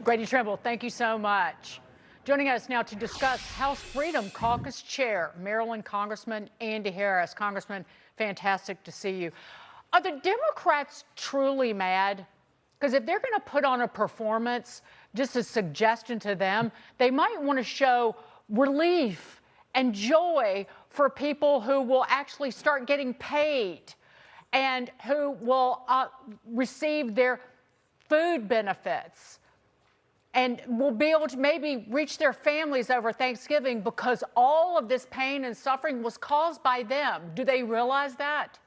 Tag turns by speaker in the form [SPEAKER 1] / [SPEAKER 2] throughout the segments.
[SPEAKER 1] Grady Trimble, thank you so much. Joining us now to discuss House Freedom Caucus Chair, Maryland Congressman Andy Harris. Congressman, fantastic to see you. Are the Democrats truly mad? Because if they're going to put on a performance, just a suggestion to them, they might want to show relief and joy for people who will actually start getting paid and who will receive their food benefits and will be able to maybe reach their families over Thanksgiving, because all of this pain and suffering was caused by them. Do they realize that?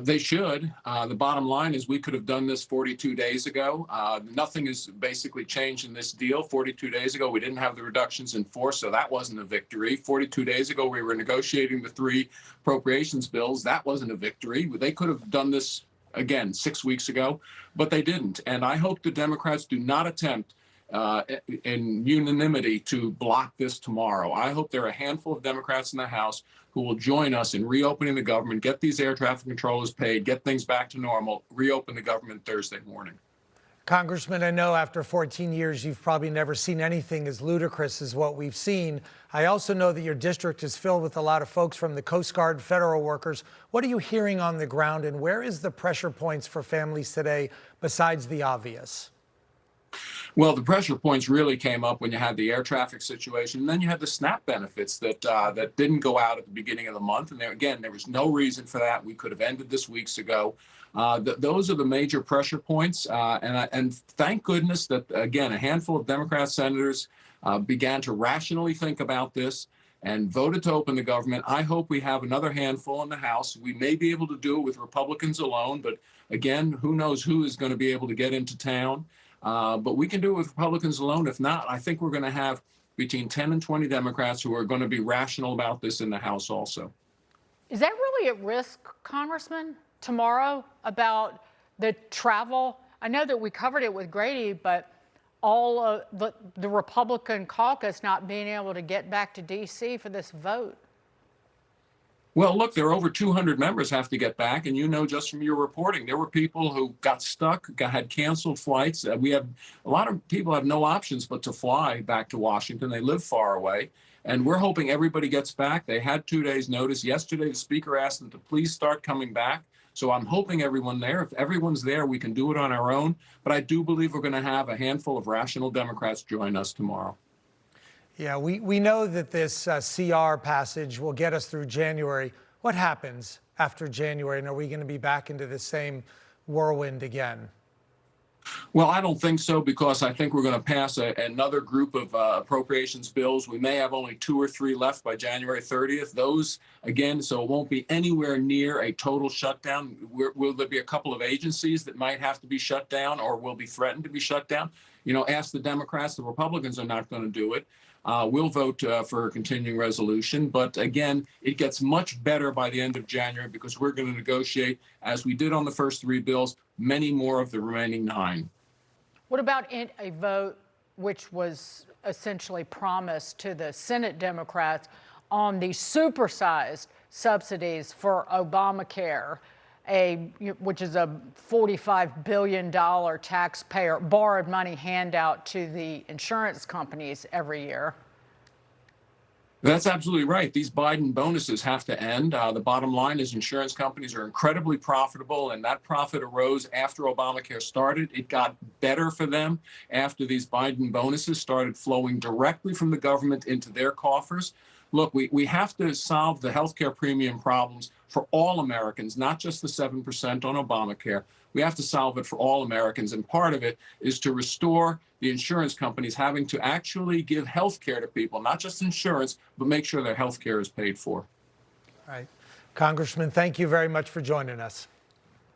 [SPEAKER 2] They should. The bottom line is we could have done this 42 days ago. Nothing has basically changed in this deal. 42 days ago, we didn't have the reductions in force, so that wasn't a victory. 42 days ago, we were negotiating the 3 appropriations bills. That wasn't a victory. They could have done this again 6 weeks ago, but they didn't. And I hope the Democrats do not attempt in unanimity to block this tomorrow. I hope there are a handful of Democrats in the House who will join us in reopening the government, get these air traffic controllers paid, get things back to normal, reopen the government Thursday morning.
[SPEAKER 3] Congressman, I know after 14 years, you've probably never seen anything as ludicrous as what we've seen. I also know that your district is filled with a lot of folks from the Coast Guard, federal workers. What are you hearing on the ground, and where is the pressure points for families today besides the obvious?
[SPEAKER 2] Well, the pressure points really came up when you had the air traffic situation, and then you had the SNAP benefits that didn't go out at the beginning of the month. And there was no reason for that. We could have ended this weeks ago. Those are the major pressure points. And thank goodness that, again, a handful of Democrat senators began to rationally think about this and voted to open the government. I hope we have another handful in the House. We may be able to do it with Republicans alone, but again, who knows who is going to be able to get into town. But we can do it with Republicans alone. If not, I think we're going to have between 10 and 20 Democrats who are going to be rational about this in the House also. Is
[SPEAKER 1] that really at risk, Congressman, tomorrow, about the travel? I know that we covered it with Grady, but all of the Republican caucus not being able to get back to D.C. for this vote.
[SPEAKER 2] Well, look, there are over 200 members have to get back. And you know, just from your reporting, there were people who got stuck, had canceled flights. We have a lot of people have no options but to fly back to Washington. They live far away. And we're hoping everybody gets back. They had 2 days notice. Yesterday, the speaker asked them to please start coming back. So I'm hoping everyone there, if everyone's there, we can do it on our own. But I do believe we're going to have a handful of rational Democrats join us tomorrow.
[SPEAKER 3] Yeah, we know that this CR passage will get us through January. What happens after January? And are we going to be back into the same whirlwind again?
[SPEAKER 2] Well, I don't think so, because I think we're going to pass another group of appropriations bills. We may have only 2 or 3 left by January 30th. Those, again, so it won't be anywhere near a total shutdown. Will there be a couple of agencies that might have to be shut down or will be threatened to be shut down? You know, ask the Democrats. The Republicans are not going to do it. We'll vote for a continuing resolution. But again, it gets much better by the end of January, because we're going to negotiate, as we did on the first 3 bills, many more of the remaining 9.
[SPEAKER 1] What about a vote which was essentially promised to the Senate Democrats on the supersized subsidies for Obamacare, which is a $45 billion taxpayer borrowed money handout to the insurance companies every year?
[SPEAKER 2] That's absolutely right. These Biden bonuses have to end. The bottom line is insurance companies are incredibly profitable, and that profit arose after Obamacare started. It got better for them after these Biden bonuses started flowing directly from the government into their coffers. Look, we have to solve the healthcare premium problems for all Americans, not just the 7% on Obamacare. We have to solve it for all Americans. And part of it is to restore the insurance companies having to actually give health care to people, not just insurance, but make sure their health care is paid for.
[SPEAKER 3] All right. Congressman, thank you very much for joining us.